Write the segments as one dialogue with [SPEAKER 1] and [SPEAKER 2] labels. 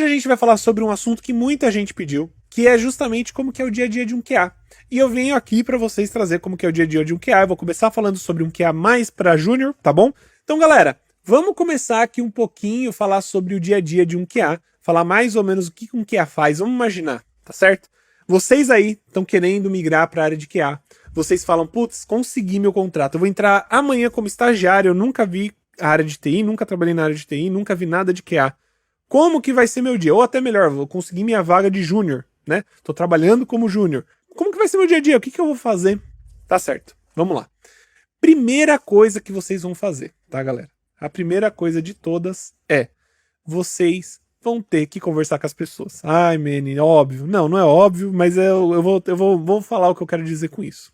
[SPEAKER 1] Hoje a gente vai falar sobre um assunto que muita gente pediu, que é justamente como que é o dia a dia de um QA. E eu venho aqui para vocês trazer como que é o dia a dia de um QA. Eu vou começar falando sobre um QA mais para júnior, tá bom? Então, galera, vamos começar aqui um pouquinho, falar sobre o dia a dia de um QA, falar mais ou menos o que um QA faz. Vamos imaginar, tá certo? Vocês aí estão querendo migrar para a área de QA. Vocês falam, putz, consegui meu contrato. Eu vou entrar amanhã como estagiário, eu nunca vi a área de TI, nunca trabalhei na área de TI, nunca vi nada de QA. Como que vai ser meu dia? Ou até melhor, vou conseguir minha vaga de júnior, né? Tô trabalhando como júnior. Como que vai ser meu dia a dia? O que eu vou fazer? Tá certo, vamos lá. Primeira coisa que vocês vão fazer, tá, galera? A primeira coisa de todas é vocês vão ter que conversar com as pessoas. Ai, Manny, óbvio. Não é óbvio, mas eu vou falar o que eu quero dizer com isso.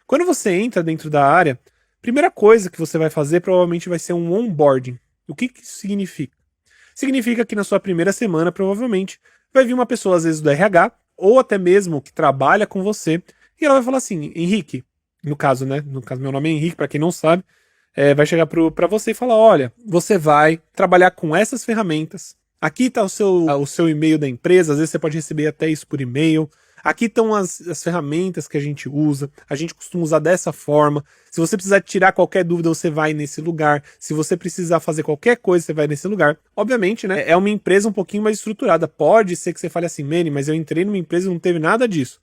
[SPEAKER 1] Quando você entra dentro da área, primeira coisa que você vai fazer provavelmente vai ser um onboarding. O que isso significa? Significa que na sua primeira semana, provavelmente, vai vir uma pessoa, às vezes do RH, ou até mesmo que trabalha com você, e ela vai falar assim, Henrique, no caso, né? No caso, meu nome é Henrique, para quem não sabe, vai chegar para você e falar, olha, você vai trabalhar com essas ferramentas, aqui está o seu e-mail da empresa, às vezes você pode receber até isso por e-mail, aqui estão as ferramentas que a gente usa, a gente costuma usar dessa forma. Se você precisar tirar qualquer dúvida, você vai nesse lugar. Se você precisar fazer qualquer coisa, você vai nesse lugar. Obviamente, né? É uma empresa um pouquinho mais estruturada. Pode ser que você fale assim, Manny, mas eu entrei numa empresa e não teve nada disso.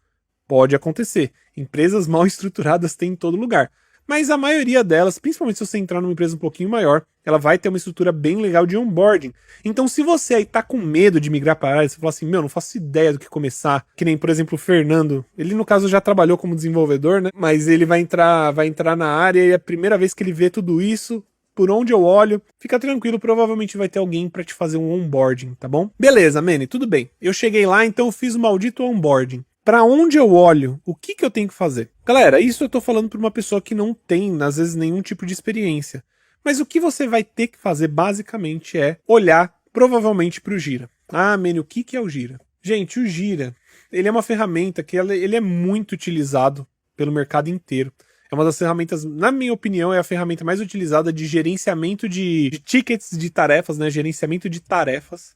[SPEAKER 1] Pode acontecer. Empresas mal estruturadas tem em todo lugar. Mas a maioria delas, principalmente se você entrar numa empresa um pouquinho maior, ela vai ter uma estrutura bem legal de onboarding. Então, se você aí tá com medo de migrar para a área, você fala assim, não faço ideia do que começar, que nem, por exemplo, o Fernando, ele no caso já trabalhou como desenvolvedor, né? Mas ele vai entrar na área e é a primeira vez que ele vê tudo isso, por onde eu olho, fica tranquilo, provavelmente vai ter alguém para te fazer um onboarding, tá bom? Beleza, Manny, tudo bem. Eu cheguei lá, então eu fiz o maldito onboarding. Para onde eu olho, o que eu tenho que fazer? Galera, isso eu tô falando para uma pessoa que não tem, às vezes, nenhum tipo de experiência. Mas o que você vai ter que fazer, basicamente, é olhar, provavelmente, para o Gira. Ah, Manny, o que é o Gira? Gente, o Gira, ele é uma ferramenta que ele é muito utilizado pelo mercado inteiro. É uma das ferramentas, na minha opinião, é a ferramenta mais utilizada de gerenciamento de tickets de tarefas, né? Gerenciamento de tarefas.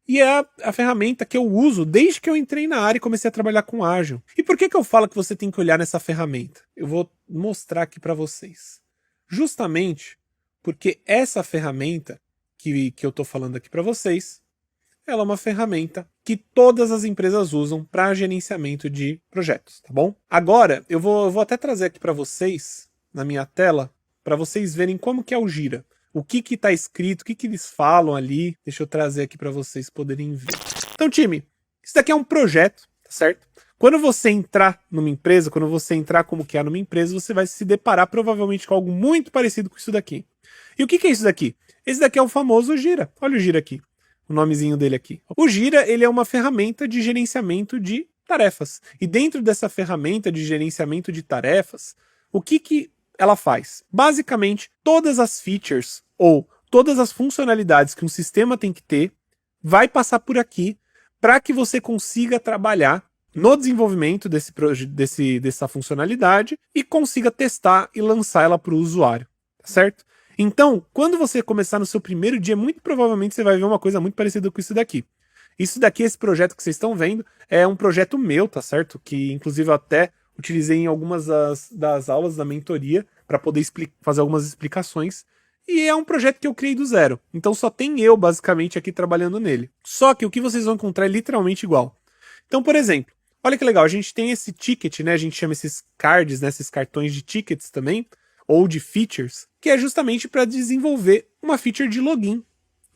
[SPEAKER 1] E é a ferramenta que eu uso desde que eu entrei na área e comecei a trabalhar com ágil. E por que eu falo que você tem que olhar nessa ferramenta? Eu vou mostrar aqui para vocês. Justamente porque essa ferramenta que eu estou falando aqui para vocês, ela é uma ferramenta que todas as empresas usam para gerenciamento de projetos, tá bom? Agora, eu vou até trazer aqui para vocês, na minha tela, para vocês verem como que é o Gira. O que está escrito, o que eles falam ali. Deixa eu trazer aqui para vocês poderem ver. Então, time, isso daqui é um projeto, tá certo? Quando você entrar numa empresa, quando você entrar como QA numa empresa, você vai se deparar provavelmente com algo muito parecido com isso daqui. E o que é isso daqui? Esse daqui é o famoso Gira. Olha o Gira aqui, o nomezinho dele aqui. O Gira, ele é uma ferramenta de gerenciamento de tarefas. E dentro dessa ferramenta de gerenciamento de tarefas, o que ela faz? Basicamente, todas as features ou todas as funcionalidades que um sistema tem que ter vai passar por aqui para que você consiga trabalhar no desenvolvimento dessa funcionalidade e consiga testar e lançar ela para o usuário, tá certo? Então, quando você começar no seu primeiro dia, muito provavelmente você vai ver uma coisa muito parecida com isso daqui. Isso daqui, esse projeto que vocês estão vendo, é um projeto meu, tá certo? Que inclusive eu até utilizei em algumas das aulas da mentoria para poder fazer algumas explicações. E é um projeto que eu criei do zero. Então só tem eu, basicamente, aqui trabalhando nele. Só que o que vocês vão encontrar é literalmente igual. Então, por exemplo, olha que legal, a gente tem esse ticket, né? A gente chama esses cards, né? Esses cartões de tickets também, ou de features, que é justamente para desenvolver uma feature de login.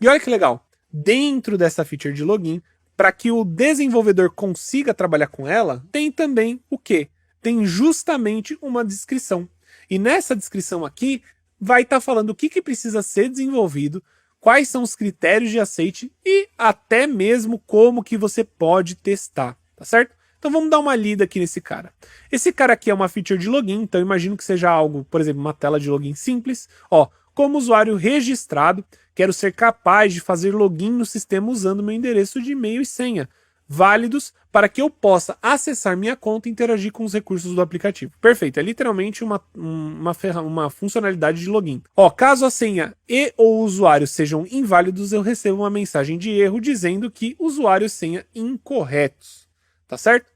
[SPEAKER 1] E olha que legal, dentro dessa feature de login, para que o desenvolvedor consiga trabalhar com ela, tem também o quê? Tem justamente uma descrição. E nessa descrição aqui, vai estar falando o que precisa ser desenvolvido, quais são os critérios de aceite e até mesmo como que você pode testar, tá certo? Então vamos dar uma lida aqui nesse cara. Esse cara aqui é uma feature de login, então imagino que seja algo, por exemplo, uma tela de login simples. Ó, como usuário registrado, quero ser capaz de fazer login no sistema usando meu endereço de e-mail e senha. válidos para que eu possa acessar minha conta e interagir com os recursos do aplicativo. Perfeito, é literalmente uma funcionalidade de login. Ó, caso a senha e ou o usuário sejam inválidos, eu recebo uma mensagem de erro dizendo que usuário e senha incorretos, tá certo?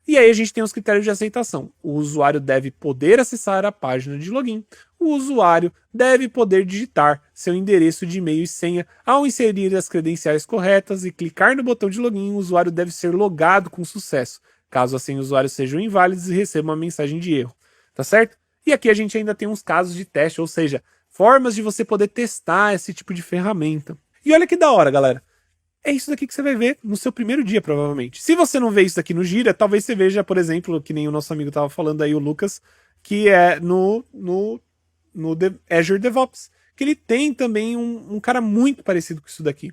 [SPEAKER 1] E aí a gente tem os critérios de aceitação. O usuário deve poder acessar a página de login. O usuário deve poder digitar seu endereço de e-mail e senha ao inserir as credenciais corretas e clicar no botão de login. O usuário deve ser logado com sucesso. Caso assim os usuários sejam inválidos e recebam uma mensagem de erro. Tá certo? E aqui a gente ainda tem uns casos de teste, ou seja, formas de você poder testar esse tipo de ferramenta. E olha que da hora, galera. É isso daqui que você vai ver no seu primeiro dia, provavelmente. Se você não vê isso daqui no Gira, talvez você veja, por exemplo, que nem o nosso amigo estava falando aí, o Lucas, que é no Azure DevOps, que ele tem também um cara muito parecido com isso daqui.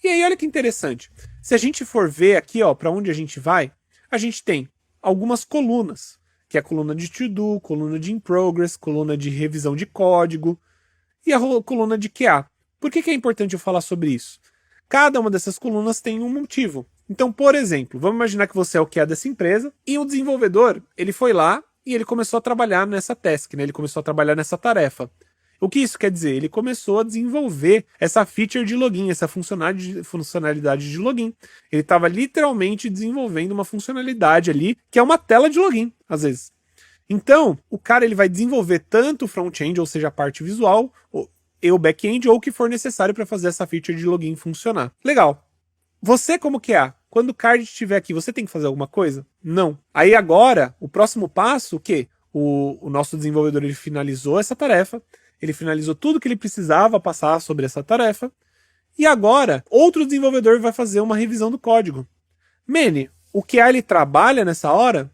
[SPEAKER 1] E aí, olha que interessante. Se a gente for ver aqui, ó, para onde a gente vai, a gente tem algumas colunas, que é a coluna de To-Do, coluna de In Progress, coluna de revisão de código e a coluna de QA. Por que é importante eu falar sobre isso? Cada uma dessas colunas tem um motivo. Então, por exemplo, vamos imaginar que você é o QA dessa empresa e o desenvolvedor, ele foi lá e ele começou a trabalhar nessa task, né? Ele começou a trabalhar nessa tarefa. O que isso quer dizer? Ele começou a desenvolver essa feature de login, essa funcionalidade de login. Ele estava literalmente desenvolvendo uma funcionalidade ali, que é uma tela de login, às vezes. Então, o cara ele vai desenvolver tanto o front-end, ou seja, a parte visual, e o back-end, ou o que for necessário para fazer essa feature de login funcionar. Legal. Você como QA, quando o card estiver aqui, você tem que fazer alguma coisa? Não. Aí agora, o próximo passo, o quê? O nosso desenvolvedor ele finalizou essa tarefa, ele finalizou tudo que ele precisava passar sobre essa tarefa, e agora, outro desenvolvedor vai fazer uma revisão do código. Mene, o QA ele trabalha nessa hora?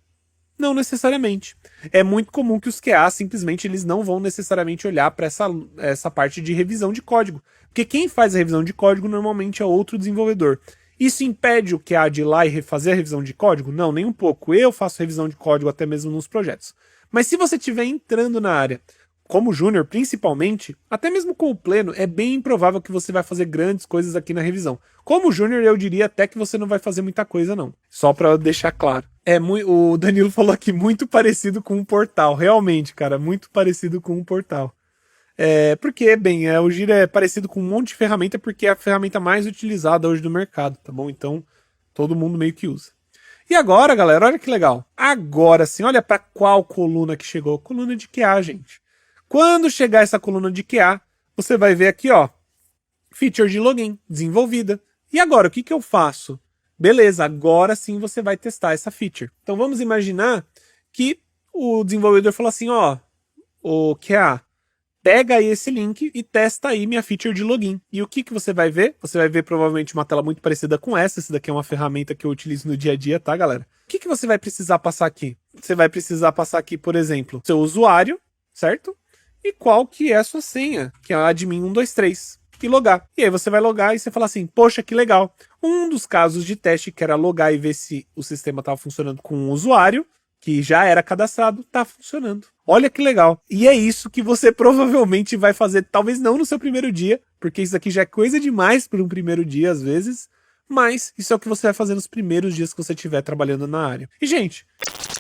[SPEAKER 1] Não necessariamente. É muito comum que os QA simplesmente eles não vão necessariamente olhar para essa parte de revisão de código. Porque quem faz a revisão de código normalmente é outro desenvolvedor. Isso impede o QA de ir lá e refazer a revisão de código? Não, nem um pouco. Eu faço revisão de código até mesmo nos projetos. Mas se você estiver entrando na área, como júnior principalmente, até mesmo com o pleno, é bem improvável que você vai fazer grandes coisas aqui na revisão. Como júnior, eu diria até que você não vai fazer muita coisa, não. Só para deixar claro. O Danilo falou aqui, muito parecido com um portal. Realmente, cara, muito parecido com um portal. Porque, bem, o Gira é parecido com um monte de ferramenta, porque é a ferramenta mais utilizada hoje no mercado, tá bom? Então, todo mundo meio que usa. E agora, galera, olha que legal. Agora sim, olha para qual coluna que chegou. Coluna de QA, gente. Quando chegar essa coluna de QA, você vai ver aqui, ó, feature de login, desenvolvida. E agora, o que eu faço? Beleza, agora sim você vai testar essa feature. Então vamos imaginar que o desenvolvedor falou assim, ó, o QA, pega aí esse link e testa aí minha feature de login. E o que você vai ver? Você vai ver provavelmente uma tela muito parecida com essa. Essa daqui é uma ferramenta que eu utilizo no dia a dia, tá, galera? O que você vai precisar passar aqui? Você vai precisar passar aqui, por exemplo, seu usuário, certo? E qual que é a sua senha, que é a admin123. E logar. E aí você vai logar e você fala assim, poxa, que legal. Um dos casos de teste, que era logar e ver se o sistema estava funcionando com um usuário, que já era cadastrado, está funcionando. Olha que legal. E é isso que você provavelmente vai fazer, talvez não no seu primeiro dia, porque isso aqui já é coisa demais para um primeiro dia às vezes, mas isso é o que você vai fazer nos primeiros dias que você estiver trabalhando na área. E, gente,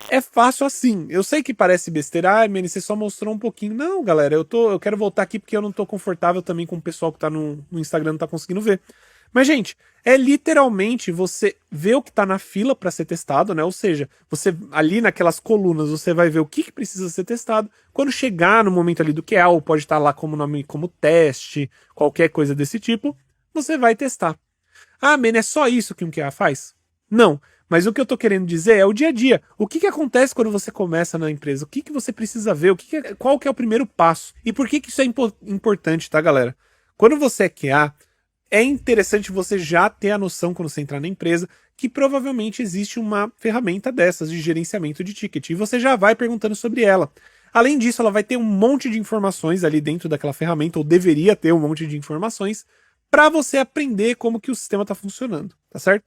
[SPEAKER 1] é fácil assim. Eu sei que parece besteira, Mene, você só mostrou um pouquinho. Não, galera, eu quero voltar aqui porque eu não tô confortável também com o pessoal que tá no Instagram, não tá conseguindo ver. Mas, gente, é literalmente você ver o que tá na fila para ser testado, né? Ou seja, você ali naquelas colunas, você vai ver o que precisa ser testado. Quando chegar no momento ali do QA, ou pode estar lá como nome, como teste, qualquer coisa desse tipo, você vai testar. Ah, Mene, é só isso que um QA faz? Não. Mas o que eu tô querendo dizer é o dia a dia. O que acontece quando você começa na empresa? O que você precisa ver? Qual que é o primeiro passo? E por que isso é importante, tá, galera? Quando você é QA, é interessante você já ter a noção, quando você entrar na empresa, que provavelmente existe uma ferramenta dessas de gerenciamento de ticket. E você já vai perguntando sobre ela. Além disso, ela vai ter um monte de informações ali dentro daquela ferramenta, ou deveria ter um monte de informações, para você aprender como que o sistema está funcionando, tá certo?